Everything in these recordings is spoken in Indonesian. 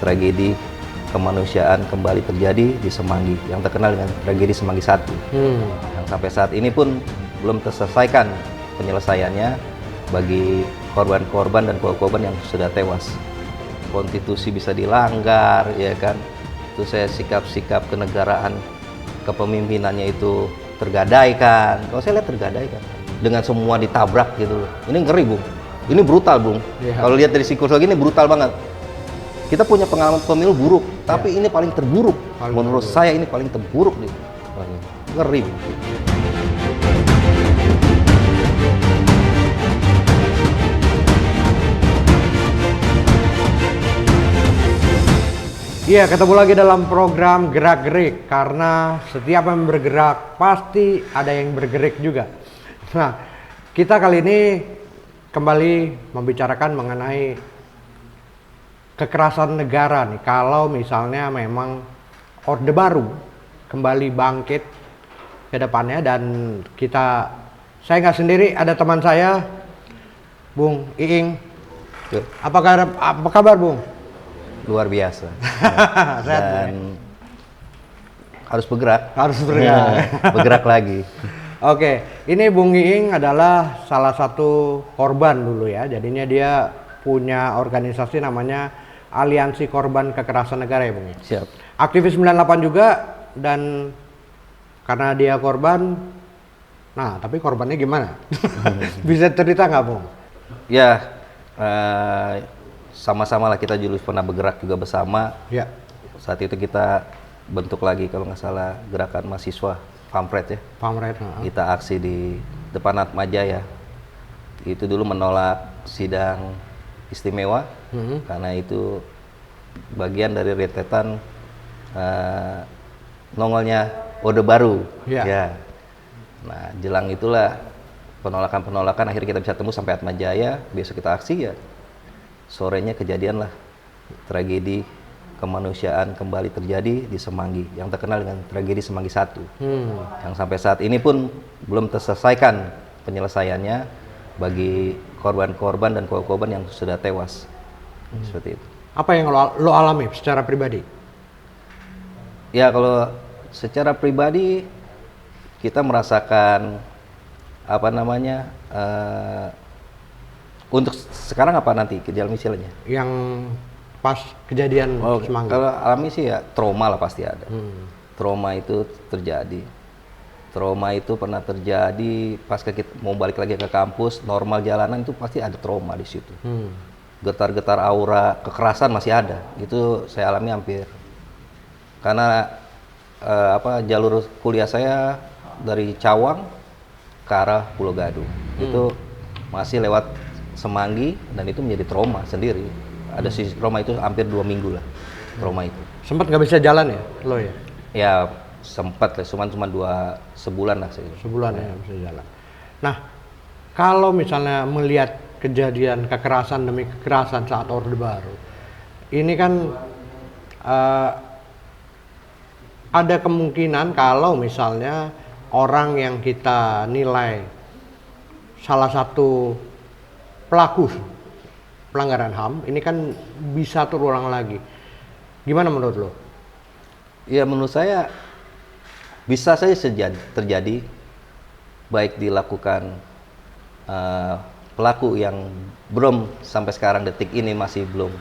tragedi kemanusiaan kembali terjadi di Semanggi yang terkenal dengan tragedi Semanggi 1. Yang sampai saat ini pun belum terselesaikan penyelesaiannya bagi korban-korban dan korban yang sudah tewas. Konstitusi bisa dilanggar, ya kan? Itu saya sikap-sikap kenegaraan kepemimpinannya itu tergadaikan. Kalau saya lihat tergadaikan dengan semua ditabrak gitu loh. Ini ngeri, Bung. Ini brutal, Bung. Kalau lihat dari psikologi ini brutal banget. Kita punya pengalaman pemilu buruk, tapi ini paling terburuk. Menurut saya ini paling terburuk nih. Ngeri. Iya, ketemu lagi dalam program Gerak-Gerik, karena setiap yang bergerak pasti ada yang bergerik juga. Nah, kita kali ini kembali membicarakan mengenai kekerasan negara nih. Kalau misalnya memang Orde Baru kembali bangkit ke depannya, dan saya nggak sendiri, ada teman saya, Bung Iing. Apa kabar, Bung? Luar biasa. Dan harus bergerak. Bergerak lagi. Oke, ini Bung Iing adalah salah satu korban dulu ya. Jadinya dia punya organisasi namanya Aliansi Korban Kekerasan Negara ya, Bung. Siap. Aktivis 98 juga, dan karena dia korban, nah tapi korbannya gimana? Bisa cerita nggak, Bung? Ya, sama-sama lah, kita dulu pernah bergerak juga bersama. Ya. Saat itu kita bentuk lagi kalau nggak salah gerakan mahasiswa Pamret ya. Pamret. Kita aksi di depan Atma Jaya. Itu dulu menolak sidang istimewa karena itu bagian dari rentetan nongolnya Orde Baru. Ya. Nah, jelang itulah penolakan akhirnya kita bisa temu sampai Atma Jaya. Besok kita aksi ya. Sorenya kejadian lah tragedi kemanusiaan kembali terjadi di Semanggi yang terkenal dengan tragedi Semanggi 1. Yang sampai saat ini pun belum terselesaikan penyelesaiannya bagi korban-korban dan korban yang sudah tewas. Seperti itu. Apa yang lo alami secara pribadi? Ya, kalau secara pribadi kita merasakan apa namanya, untuk sekarang apa nanti kejadian misalnya? Yang pas kejadian Semanggi. Kalau alami sih ya trauma lah pasti ada. Trauma itu terjadi. Trauma itu pernah terjadi pas kita mau balik lagi ke kampus, normal jalanan itu pasti ada trauma di situ. Getar-getar aura, kekerasan masih ada. Itu saya alami hampir. Karena jalur kuliah saya dari Cawang ke arah Pulau Gadung. Itu masih lewat Semanggi, dan itu menjadi trauma sendiri. Ada sisi trauma itu hampir 2 minggu lah. Trauma itu. Sempat nggak bisa jalan ya, lo ya? Ya sempat lah, cuma sebulan lah saya. Sebulan ya bisa jalan. Nah, kalau misalnya melihat kejadian kekerasan demi kekerasan saat Orde Baru, ini kan ada kemungkinan kalau misalnya orang yang kita nilai salah satu pelaku pelanggaran HAM ini kan bisa terulang lagi. Gimana menurut lo? Ya, menurut saya bisa saja terjadi, baik dilakukan pelaku yang belum sampai sekarang detik ini masih belum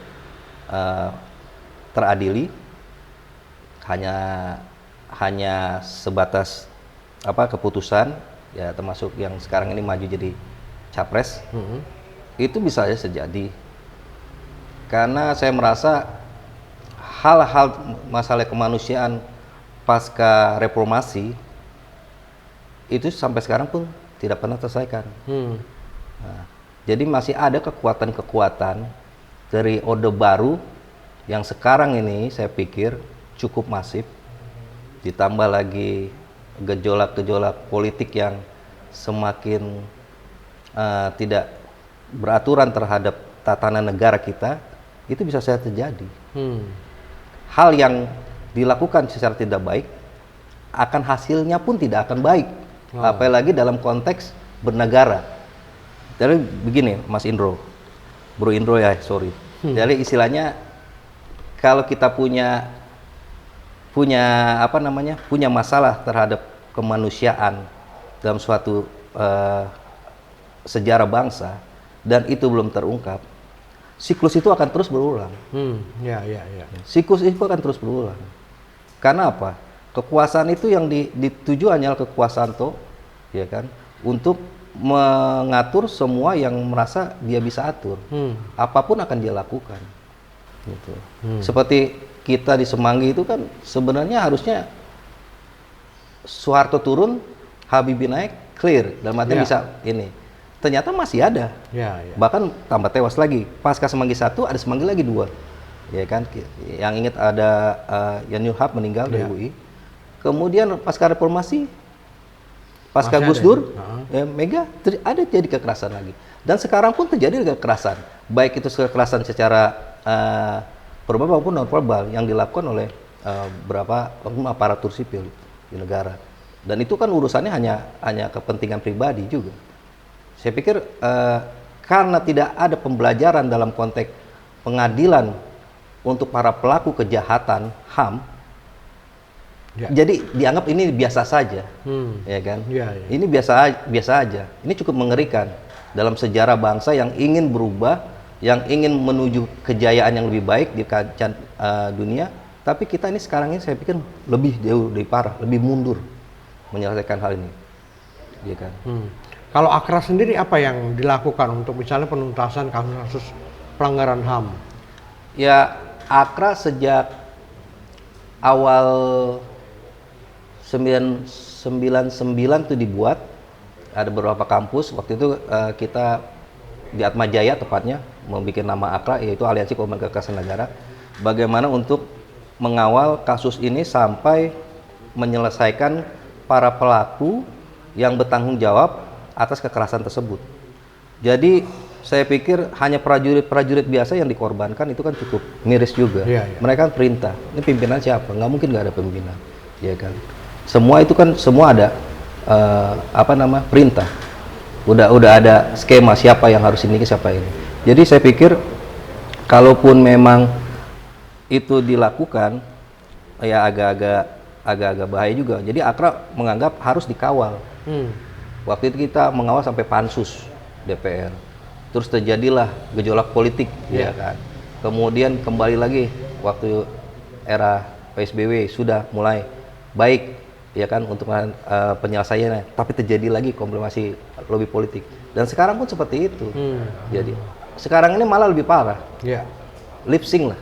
teradili, hanya sebatas keputusan ya, termasuk yang sekarang ini maju jadi capres. Itu bisa saja terjadi, karena saya merasa hal-hal masalah kemanusiaan pasca reformasi itu sampai sekarang pun tidak pernah terselesaikan. Nah, jadi masih ada kekuatan-kekuatan dari Orde Baru yang sekarang ini saya pikir cukup masif, ditambah lagi gejolak-gejolak politik yang semakin tidak beraturan terhadap tatanan negara kita, itu bisa saja terjadi. Hal yang dilakukan secara tidak baik, akan hasilnya pun tidak akan baik. Apalagi dalam konteks bernegara. Jadi begini, Mas Indro, Bro Indro ya, sorry. Jadi istilahnya kalau kita punya apa namanya, punya masalah terhadap kemanusiaan dalam suatu sejarah bangsa dan itu belum terungkap, siklus itu akan terus berulang. Ya. Siklus itu akan terus berulang. Karena apa? Kekuasaan itu yang dituju hanyalah kekuasaan toh, ya kan? Untuk mengatur semua yang merasa dia bisa atur. Apapun akan dia lakukan. Gitu. Seperti kita di Semanggi itu kan sebenarnya harusnya Soeharto turun, Habibie naik, clear. Dalam artian bisa ini. Ternyata masih ada. Bahkan tambah tewas lagi. Pasca Semanggi 1 ada Semanggi lagi 2. Ya kan? Yang ingat ada Yanul Haq meninggal dari UI. Kemudian pasca reformasi, pasca Gus Dur, Mega ada jadi kekerasan lagi. Dan sekarang pun terjadi kekerasan. Baik itu kekerasan secara verbal maupun non verbal yang dilakukan oleh beberapa aparatur sipil di negara. Dan itu kan urusannya hanya kepentingan pribadi juga. Saya pikir karena tidak ada pembelajaran dalam konteks pengadilan untuk para pelaku kejahatan HAM, jadi dianggap ini biasa saja, ya kan? Ini biasa aja. Ini cukup mengerikan dalam sejarah bangsa yang ingin berubah, yang ingin menuju kejayaan yang lebih baik di kancah dunia. Tapi kita ini sekarang ini saya pikir lebih jauh lebih parah, lebih mundur menyelesaikan hal ini, ya kan? Kalau AKRA sendiri apa yang dilakukan untuk misalnya penuntasan kasus-kasus pelanggaran HAM? Ya, AKRA sejak awal 99 itu dibuat, ada beberapa kampus. Waktu itu kita di Atmajaya tepatnya membuat nama AKRA, yaitu Aliansi Korban Kekerasan Negara. Bagaimana untuk mengawal kasus ini sampai menyelesaikan para pelaku yang bertanggung jawab atas kekerasan tersebut. Jadi saya pikir hanya prajurit-prajurit biasa yang dikorbankan itu kan cukup miris juga. Mereka kan perintah. Ini pimpinan siapa? Nggak mungkin nggak ada pimpinan, ya kan? Semua itu kan semua ada perintah. Udah ada skema siapa yang harus ini, siapa ini. Jadi saya pikir kalaupun memang itu dilakukan, ya agak-agak bahaya juga. Jadi AKRA menganggap harus dikawal. Waktu itu kita mengawal sampai pansus DPR. Terus terjadilah gejolak politik, ya kan. Kemudian kembali lagi waktu era PSBB sudah mulai baik, ya kan, untuk penyelesaiannya. Tapi terjadi lagi komplikasi lobby politik. Dan sekarang pun seperti itu. Jadi sekarang ini malah lebih parah. Lip sync lah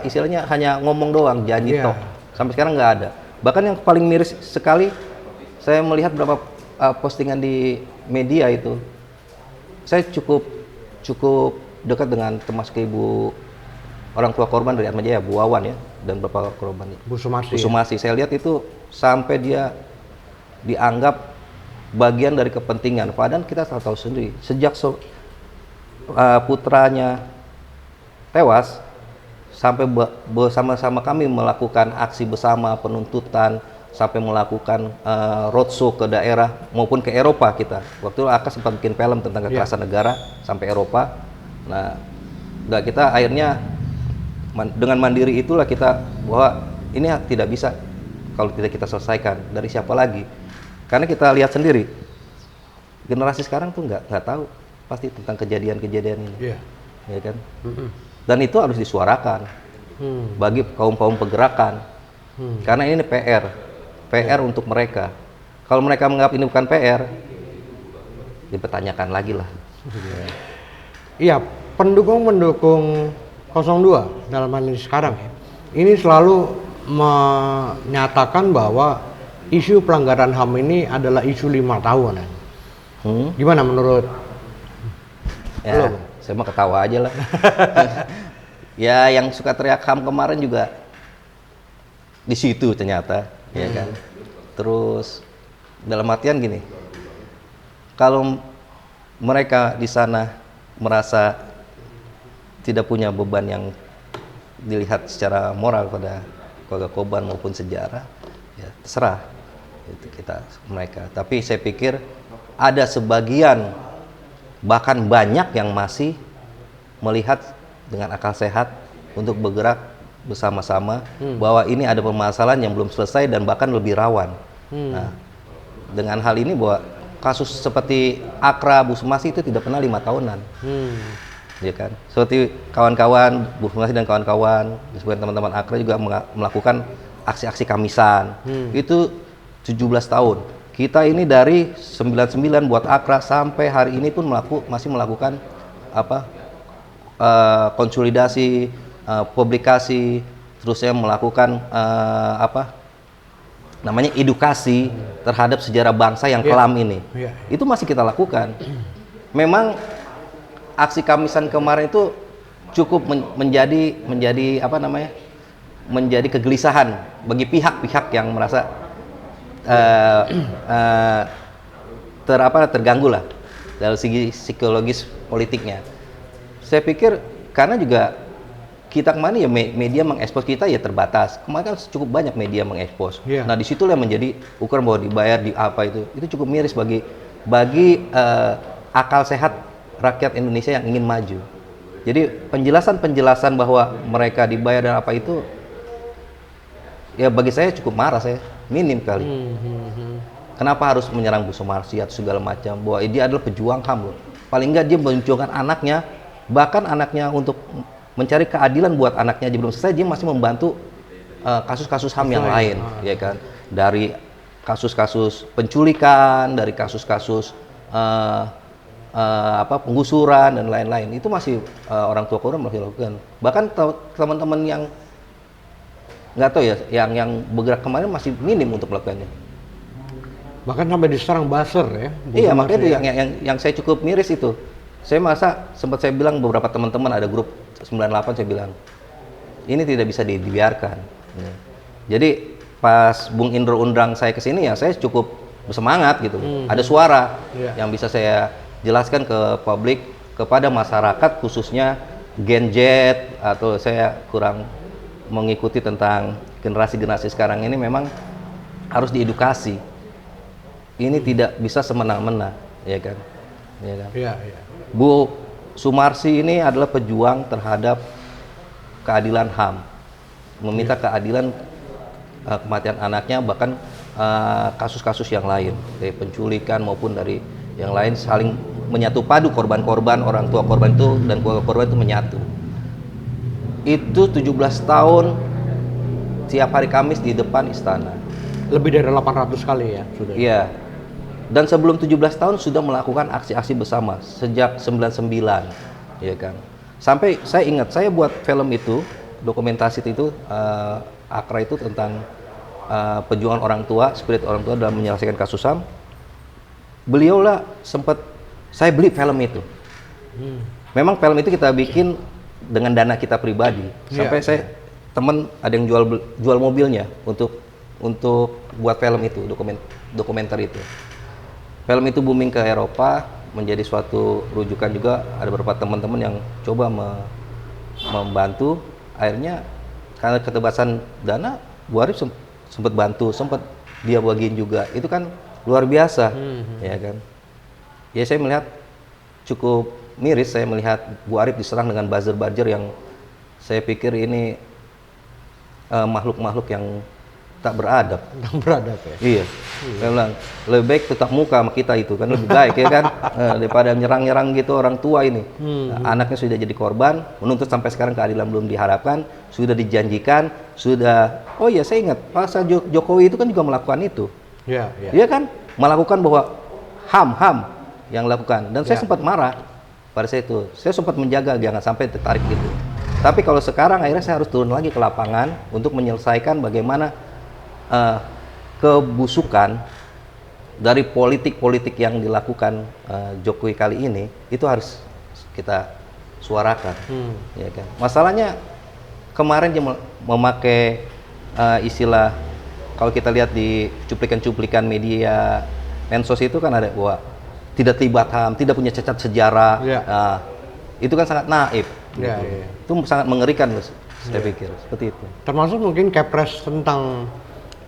istilahnya hanya ngomong doang, janji tok. Sampai sekarang nggak ada. Bahkan yang paling miris sekali, saya melihat beberapa postingan di media itu, saya cukup dekat dengan termasuk ibu orang tua korban dari Atmajaya, Bu Wawan ya, dan beberapa korban. Bu Sumasi. Saya lihat itu sampai dia dianggap bagian dari kepentingan. Padahal kita tahu sendiri, sejak putranya tewas sampai bersama-sama kami melakukan aksi bersama penuntutan, sampai melakukan roadshow ke daerah maupun ke Eropa kita. Waktu itu AKRA sempat bikin film tentang kekerasan negara sampai Eropa. Nah, kita akhirnya dengan mandiri itulah kita bahwa ini tidak bisa kalau tidak kita selesaikan. Dari siapa lagi? Karena kita lihat sendiri generasi sekarang tuh nggak tahu pasti tentang kejadian-kejadian ini, ya kan? Dan itu harus disuarakan bagi kaum pergerakan. Karena ini PR untuk mereka. Kalau mereka menganggap ini bukan PR, dipertanyakan lagi lah. Iya, pendukung 02 dalam hal ini sekarang ini selalu menyatakan bahwa isu pelanggaran HAM ini adalah isu 5 tahunan. Gimana menurut? Ya, saya mau ketawa aja lah. Ya, yang suka teriak HAM kemarin juga di situ ternyata, ya kan. Terus dalam artian gini, kalau mereka di sana merasa tidak punya beban yang dilihat secara moral pada keluarga korban maupun sejarah, ya terserah itu mereka. Tapi saya pikir ada sebagian, bahkan banyak yang masih melihat dengan akal sehat untuk bergerak bersama-sama bahwa ini ada permasalahan yang belum selesai dan bahkan lebih rawan. Nah, dengan hal ini bahwa kasus seperti Akra, Bu Sumarsi itu tidak pernah 5 tahunan. Ya kan? Seperti kawan-kawan Bu Sumarsi dan kawan-kawan, disebutkan teman-teman Akra juga melakukan aksi-aksi Kamisan. Itu 17 tahun. Kita ini dari 99 buat Akra sampai hari ini pun masih melakukan konsolidasi, publikasi, terusnya melakukan edukasi terhadap sejarah bangsa yang kelam ini. Itu masih kita lakukan. Memang aksi Kamisan kemarin itu cukup menjadi kegelisahan bagi pihak-pihak yang merasa terganggu lah dari segi psikologis politiknya. Saya pikir karena juga kita kemarin ya media mengekspos kita ya terbatas. Kemarin kan cukup banyak media mengekspos. Nah disitulah yang menjadi ukuran bahwa dibayar di apa itu cukup miris bagi akal sehat rakyat Indonesia yang ingin maju. Jadi penjelasan bahwa mereka dibayar dan apa itu ya bagi saya cukup marah, saya minim kali. Kenapa harus menyerang Bu Sumarsi atau segala macam, bahwa dia adalah pejuang HAM loh. Paling enggak dia memperjuangkan anaknya, bahkan anaknya untuk mencari keadilan buat anaknya aja belum selesai, dia masih membantu kasus-kasus HAM yang lain, ya kan? Dari kasus-kasus penculikan, dari kasus-kasus penggusuran dan lain-lain, itu masih orang tua korban masih lakukan. Bahkan teman-teman yang nggak tahu ya, yang bergerak kemarin masih minim untuk melakukannya. Bahkan sampai diserang buzzer ya. Iya, makanya itu yang saya cukup miris itu. Saya sempat saya bilang beberapa teman-teman ada grup 98, saya bilang ini tidak bisa dibiarkan. Jadi pas Bung Indro undang saya ke sini ya saya cukup bersemangat gitu. Ada suara yang bisa saya jelaskan ke publik, kepada masyarakat khususnya Gen Z, atau saya kurang mengikuti tentang generasi sekarang ini, memang harus diedukasi. Ini tidak bisa semena-mena, ya kan? Ya kan? Bu Sumarsi ini adalah pejuang terhadap keadilan HAM, meminta keadilan kematian anaknya, bahkan kasus-kasus yang lain, dari penculikan maupun dari yang lain, saling menyatu padu korban-korban, orang tua korban itu dan keluarga korban itu menyatu. Itu 17 tahun tiap hari Kamis di depan istana. Lebih dari 800 kali ya sudah. Iya. Dan sebelum 17 tahun sudah melakukan aksi-aksi bersama sejak 99, ya kan. Sampai saya ingat saya buat film itu, dokumentasi itu Akra itu tentang perjuangan orang tua, spirit orang tua dalam menyelesaikan kasus HAM. Beliau lah sempat saya beli film itu. Memang film itu kita bikin dengan dana kita pribadi. Sampai saya teman ada yang jual mobilnya untuk buat film itu, dokumenter itu. Film itu booming ke Eropa, menjadi suatu rujukan juga. Ada beberapa teman-teman yang coba membantu. Akhirnya karena keterbatasan dana, Bu Arief sempat bantu, sempat dia bagiin juga. Itu kan luar biasa, ya kan. Ya saya melihat cukup miris, saya melihat Bu Arief diserang dengan buzzer-buzzer yang saya pikir ini makhluk-makhluk yang tak beradab. Tak beradab ya? Iya. Saya bilang, lebih baik tetap muka sama kita itu kan lebih baik ya kan, daripada nyerang-nyerang gitu orang tua ini. Anaknya sudah jadi korban, menuntut sampai sekarang keadilan belum diharapkan, sudah dijanjikan, oh iya saya ingat, Pak Jokowi itu kan juga melakukan itu. Dia kan melakukan bahwa HAM yang lakukan, dan saya sempat marah pada saya itu. Saya sempat menjaga jangan sampai tertarik gitu. Tapi kalau sekarang akhirnya saya harus turun lagi ke lapangan untuk menyelesaikan bagaimana kebusukan dari politik-politik yang dilakukan Jokowi kali ini, itu harus kita suarakan. Ya kan? Masalahnya kemarin dia memakai istilah, kalau kita lihat di cuplikan-cuplikan media mensos itu kan ada bahwa tidak terlibat HAM, tidak punya cacat sejarah. Itu kan sangat naif. Itu sangat mengerikan, saya pikir seperti itu. Termasuk mungkin kepres tentang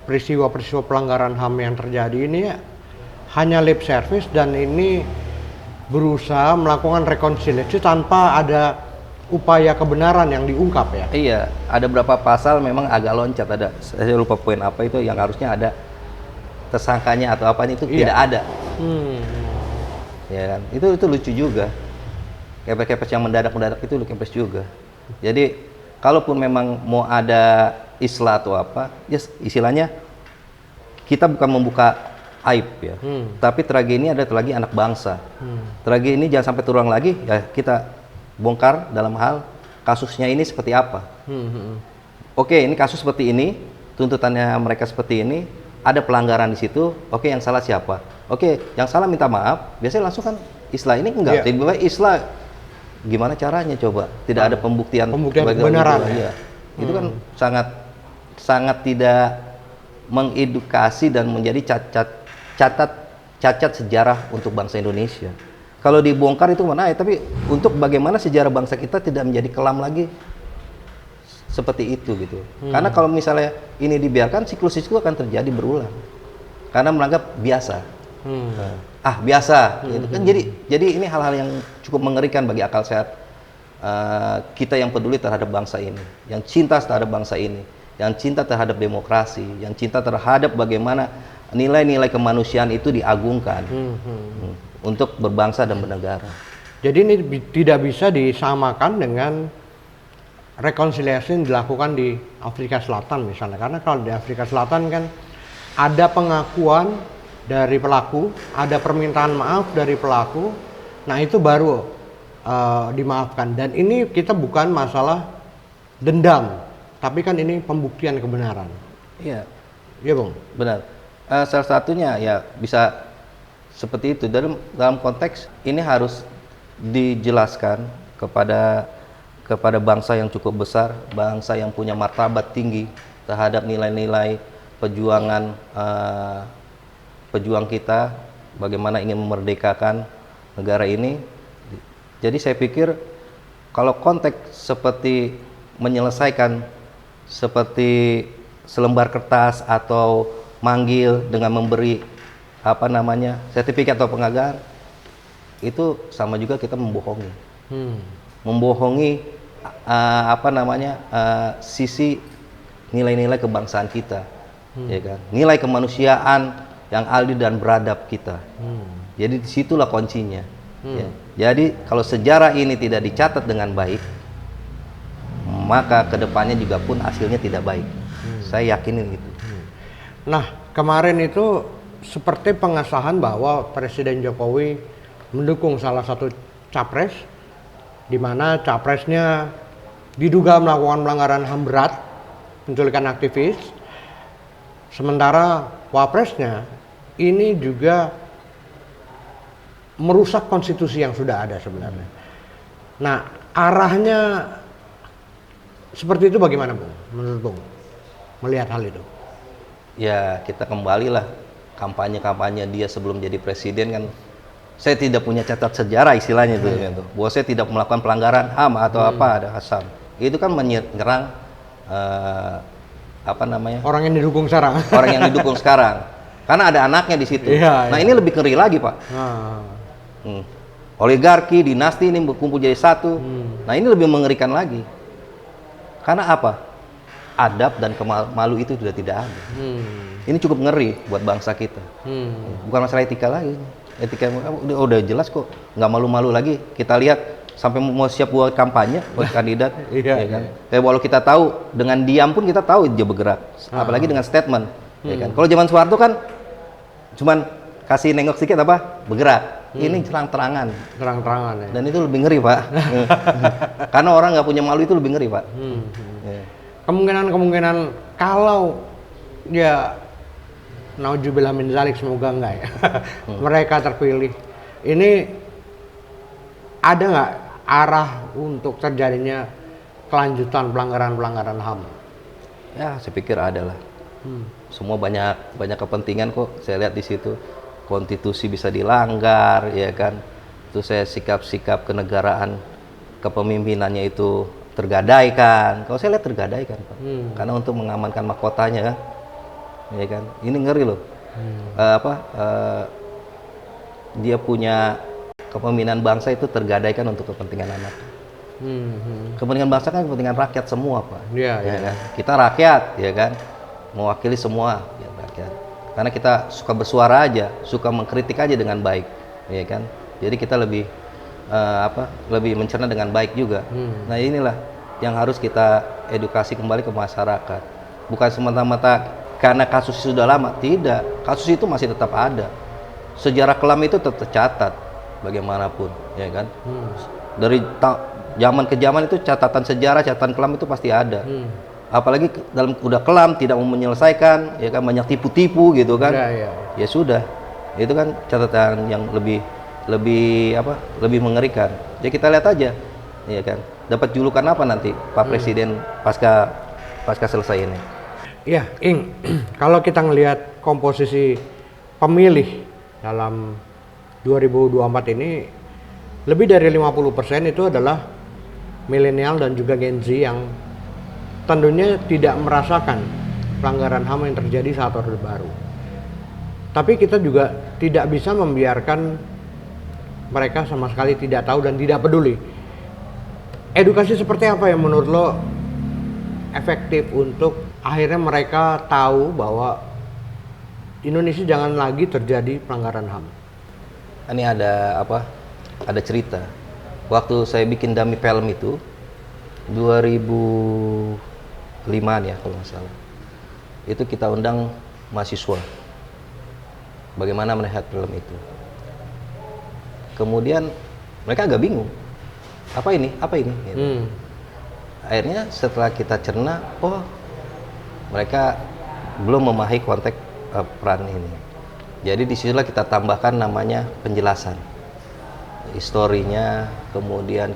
peristiwa-peristiwa pelanggaran HAM yang terjadi ini ya, hanya lip service, dan ini berusaha melakukan rekonsiliasi tanpa ada upaya kebenaran yang diungkap ya. Iya, ada beberapa pasal memang agak loncat, ada saya lupa poin apa itu yang harusnya ada tersangkanya atau apanya itu tidak ada. Ya kan? Itu lucu juga. Kepres-kepres yang mendadak-mendadak itu kepres juga. Jadi kalaupun memang mau ada islah atau apa, ya istilahnya kita bukan membuka aib ya. Tapi tragedi ini ada lagi anak bangsa. Tragedi ini jangan sampai terulang lagi, ya kita bongkar dalam hal kasusnya ini seperti apa. Oke, ini kasus seperti ini, tuntutannya mereka seperti ini, ada pelanggaran di situ. Oke, yang salah siapa? Oke, yang salah minta maaf. Biasanya langsung kan islah, ini enggak. Tiba-tiba islah, gimana caranya coba? Tidak ada pembuktian kebenaran. Ya. Itu kan sangat tidak mengedukasi dan menjadi cacat sejarah untuk bangsa Indonesia. Kalau dibongkar itu mana ya, tapi untuk bagaimana sejarah bangsa kita tidak menjadi kelam lagi seperti itu gitu. Karena kalau misalnya ini dibiarkan, siklus itu akan terjadi berulang. Karena menganggap biasa. Biasa gitu kan. Jadi ini hal-hal yang cukup mengerikan bagi akal sehat kita yang peduli terhadap bangsa ini, yang cinta terhadap bangsa ini, yang cinta terhadap demokrasi, yang cinta terhadap bagaimana nilai-nilai kemanusiaan itu diagungkan untuk berbangsa dan bernegara. Jadi ini tidak bisa disamakan dengan rekonsiliasi yang dilakukan di Afrika Selatan misalnya, karena kalau di Afrika Selatan kan ada pengakuan dari pelaku, ada permintaan maaf dari pelaku, nah itu baru dimaafkan. Dan ini kita bukan masalah dendam, tapi kan ini pembuktian kebenaran. Iya, iya Bung. Benar. Salah satunya ya bisa seperti itu. Dalam konteks ini harus dijelaskan kepada bangsa yang cukup besar, bangsa yang punya martabat tinggi terhadap nilai-nilai pejuang kita, bagaimana ingin memerdekakan negara ini. Jadi saya pikir kalau konteks seperti menyelesaikan seperti selembar kertas atau manggil dengan memberi sertifikat atau penghargaan, itu sama juga kita membohongi. Membohongi sisi nilai-nilai kebangsaan kita, ya kan? Nilai kemanusiaan yang adil dan beradab kita. Jadi disitulah kuncinya. Ya. Jadi kalau sejarah ini tidak dicatat dengan baik, maka kedepannya juga pun hasilnya tidak baik. Saya yakinin itu. Nah, kemarin itu seperti pengesahan bahwa Presiden Jokowi mendukung salah satu capres, di mana capresnya diduga melakukan pelanggaran HAM berat, penculikan aktivis, sementara wapresnya ini juga merusak konstitusi yang sudah ada sebenarnya. Nah, arahnya seperti itu bagaimana Bung? Menurut Bung, melihat hal itu? Ya, kita kembalilah kampanye-kampanye dia sebelum jadi presiden kan. Saya tidak punya catat sejarah istilahnya itu, gitu. Bahwa saya tidak melakukan pelanggaran HAM atau ada HASAM. Itu kan menyerang orang yang didukung sekarang. Orang yang didukung sekarang. Karena ada anaknya di situ. Nah, ini lebih ngeri lagi, Pak. Oligarki, dinasti ini berkumpul jadi satu. Nah, ini lebih mengerikan lagi. Karena apa? Adab dan malu itu sudah tidak ada. Ini cukup ngeri buat bangsa kita. Bukan masalah etika lagi. Etika udah jelas kok, nggak malu-malu lagi. Kita lihat sampai mau siap buat kampanye buat kandidat, ya kan? Walau kita tahu dengan diam pun kita tahu dia bergerak, apalagi dengan statement, ya kan? Kalau zaman Soeharto kan cuman kasih nengok sedikit bergerak. Ini terang-terangan. Ya. Dan itu lebih ngeri, Pak. Karena orang nggak punya malu itu lebih ngeri, Pak. Ya. Kemungkinan kalau ya naudzubillah min dzalik, semoga enggak ya. Mereka terpilih. Ini ada nggak arah untuk terjadinya kelanjutan pelanggaran HAM? Ya, saya pikir ada lah. Semua banyak kepentingan kok. Saya lihat di situ konstitusi bisa dilanggar, ya kan. Terus saya sikap-sikap kenegaraan kepemimpinannya itu tergadaikan. Kalau saya lihat tergadaikan, Pak. Karena untuk mengamankan mahkotanya kan. Ya kan, ini ngeri loh. Dia punya kepemimpinan bangsa itu tergadaikan untuk kepentingan anak. Kepentingan bangsa kan kepentingan rakyat semua, Pak. Iya, Ya iya. kan? Kita rakyat, ya kan, mewakili semua ya, rakyat. Karena kita suka bersuara aja, suka mengkritik aja dengan baik, ya kan. Jadi kita lebih lebih mencerna dengan baik juga. Nah inilah yang harus kita edukasi kembali ke masyarakat. Bukan semata-mata karena kasus sudah lama, tidak. Kasus itu masih tetap ada. Sejarah kelam itu tetap tercatat bagaimanapun, ya kan. Dari zaman ke zaman itu catatan sejarah, catatan kelam itu pasti ada. Apalagi dalam udah kelam tidak mau menyelesaikan, ya kan, banyak tipu-tipu gitu kan. Ya sudah, itu kan catatan yang lebih mengerikan. Jadi kita lihat aja, ya kan, dapat julukan apa nanti Pak Presiden pasca selesai ini. Iya, Ing. Kalau kita ngelihat komposisi pemilih dalam 2024 ini, lebih dari 50% itu adalah milenial dan juga Gen Z yang tentunya tidak merasakan pelanggaran HAM yang terjadi saat Orde Baru. Tapi kita juga tidak bisa membiarkan mereka sama sekali tidak tahu dan tidak peduli. Edukasi seperti apa yang menurut lo efektif untuk akhirnya mereka tahu bahwa Indonesia jangan lagi terjadi pelanggaran HAM? Ini ada cerita. Waktu saya bikin dummy film itu 2005 ya kalau nggak salah. Itu kita undang mahasiswa. Bagaimana melihat film itu. Kemudian mereka agak bingung. Apa ini? Gitu. Akhirnya setelah kita cerna, mereka belum memahami konteks peran ini. Jadi disitulah kita tambahkan namanya penjelasan. Historinya, kemudian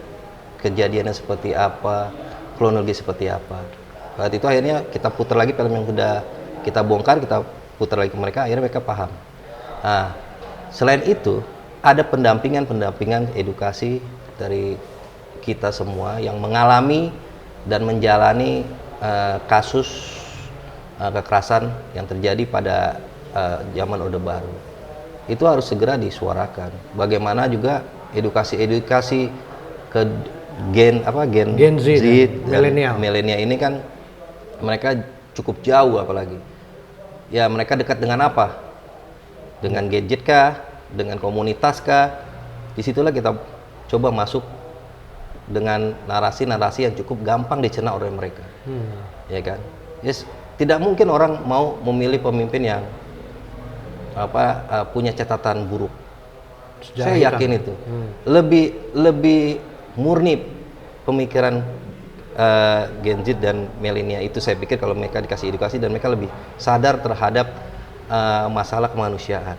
kejadiannya seperti apa, kronologi seperti apa. Saat itu akhirnya kita putar lagi film yang sudah kita bongkar, kita putar lagi ke mereka, akhirnya mereka paham. Nah, selain itu, ada pendampingan edukasi dari kita semua yang mengalami dan menjalani kasus kekerasan yang terjadi pada zaman Orde Baru. Itu harus segera disuarakan. Bagaimana juga edukasi ke Gen Z milenial ini kan mereka cukup jauh, apalagi ya mereka dekat dengan apa? Dengan gadget kah? Dengan komunitas kah? Disitulah kita coba masuk dengan narasi-narasi yang cukup gampang dicerna oleh mereka. Ya kan? Yes, tidak mungkin orang mau memilih pemimpin yang punya catatan buruk. Saya yakin itu. Lebih murni pemikiran Gen Z dan milenial itu, saya pikir kalau mereka dikasih edukasi dan mereka lebih sadar terhadap masalah kemanusiaan.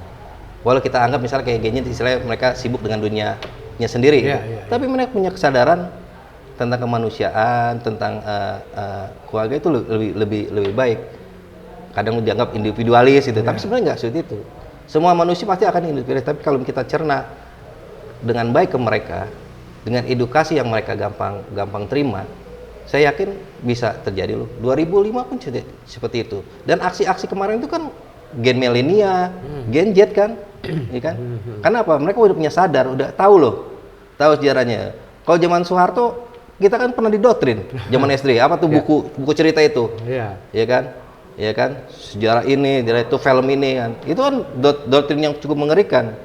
Walau kita anggap misalnya kayak Gen Z, istilahnya mereka sibuk dengan dunianya sendiri, tapi mereka punya kesadaran tentang kemanusiaan, tentang keluarga itu lebih baik. Kadang dianggap individualis itu, tapi sebenarnya nggak seperti itu. Semua manusia pasti akan individualis, tapi kalau kita cerna dengan baik ke mereka, dengan edukasi yang mereka gampang terima, saya yakin bisa terjadi loh. 2005 pun seperti itu. Dan aksi-aksi kemarin itu kan Gen milenial, Gen Z kan, ya kan? Kenapa? Mereka udah punya sadar, udah tahu sejarahnya. Kalau zaman Soeharto kita kan pernah didoktrin zaman SD, apa tuh buku cerita itu, ya kan, sejarah ini, sejarah itu, film ini kan, itu kan doktrin yang cukup mengerikan,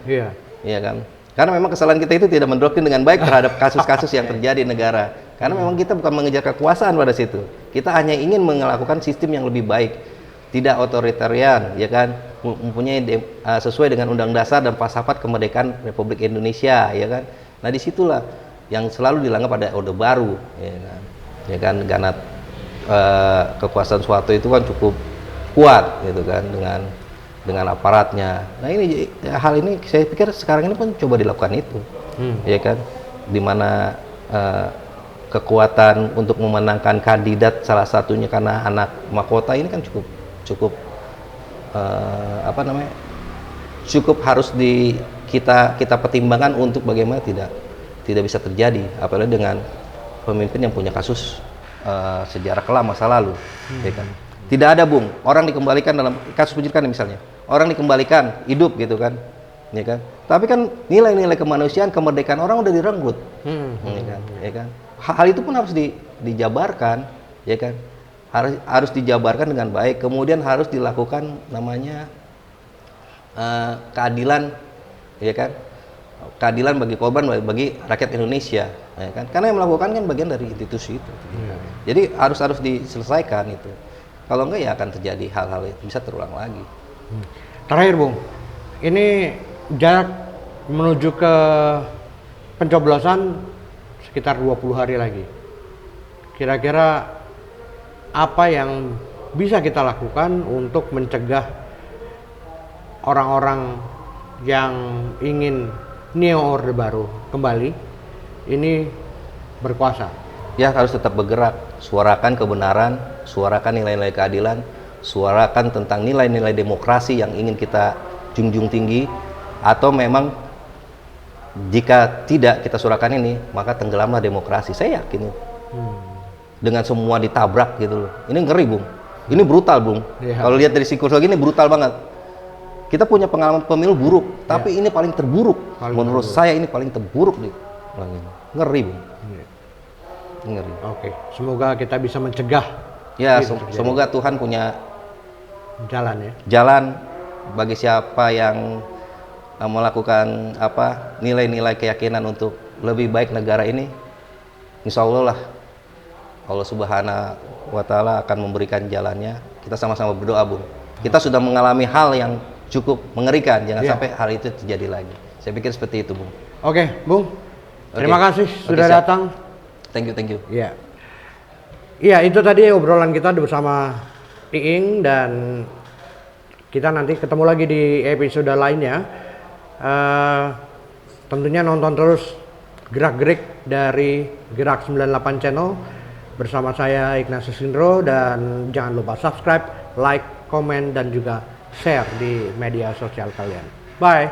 ya kan, karena memang kesalahan kita itu tidak mendoktrin dengan baik terhadap kasus-kasus yang terjadi di negara, karena memang kita bukan mengejar kekuasaan pada situ, kita hanya ingin melakukan sistem yang lebih baik, tidak otoritarian, ya kan, mempunyai sesuai dengan Undang Dasar dan Falsafat Kemerdekaan Republik Indonesia, ya kan, nah disitulah yang selalu dilanggar pada Orde Baru, ya kan, karena kekuasaan Soeharto itu kan cukup kuat, gitu kan, dengan aparatnya. Nah ini hal ini saya pikir sekarang ini pun coba dilakukan itu, ya kan, dimana kekuatan untuk memenangkan kandidat salah satunya karena anak mahkota ini kan cukup cukup harus kita pertimbangkan untuk bagaimana tidak bisa terjadi, apalagi dengan pemimpin yang punya kasus sejarah kelam masa lalu, ya kan. Tidak ada orang dikembalikan dalam kasus penyidikan misalnya, orang dikembalikan hidup gitu kan, ya kan. Tapi kan nilai-nilai kemanusiaan, kemerdekaan orang udah direnggut, ya kan. hal itu pun harus dijabarkan, ya kan? Harus dijabarkan dengan baik. Kemudian harus dilakukan namanya keadilan, ya kan? Keadilan bagi korban, bagi rakyat Indonesia, ya kan? Karena yang melakukan kan bagian dari institusi itu. Jadi harus diselesaikan itu. Kalau enggak ya akan terjadi hal-hal itu bisa terulang lagi. Terakhir Bung, ini jarak menuju ke pencoblosan sekitar 20 hari lagi. Kira-kira apa yang bisa kita lakukan untuk mencegah orang-orang yang ingin Neo Orde Baru kembali ini berkuasa? Ya harus tetap bergerak, suarakan kebenaran, suarakan nilai-nilai keadilan, suarakan tentang nilai-nilai demokrasi yang ingin kita junjung tinggi, atau memang jika tidak kita suarakan ini, maka tenggelamlah demokrasi. Saya yakin dengan semua ditabrak gitu loh. Ini ngeri Bung, ini brutal Bung. Kalau lihat dari psikologi ini brutal banget. Kita punya pengalaman pemilu buruk, tapi ini paling terburuk. Menurut saya ini paling terburuk nih. Ngeri Bung. Ngeri. Oke, semoga kita bisa mencegah. Ya, semoga Tuhan punya jalan ya. Jalan bagi siapa yang melakukan nilai-nilai keyakinan untuk lebih baik negara ini. Insya Allah lah, Allah Subhanahu wa Ta'ala akan memberikan jalannya. Kita sama-sama berdoa Bung. Kita sudah mengalami hal yang cukup mengerikan, jangan sampai hal itu terjadi lagi. Saya pikir seperti itu Bung. Oke Bung, terima kasih sudah datang. Thank you. Iya. Iya, itu tadi obrolan kita bersama Iing, dan kita nanti ketemu lagi di episode lainnya. Tentunya nonton terus gerak-gerik dari Gerak 98 Channel bersama saya Ignatius Indro, dan jangan lupa subscribe, like, komen, dan juga share di media sosial kalian. Bye.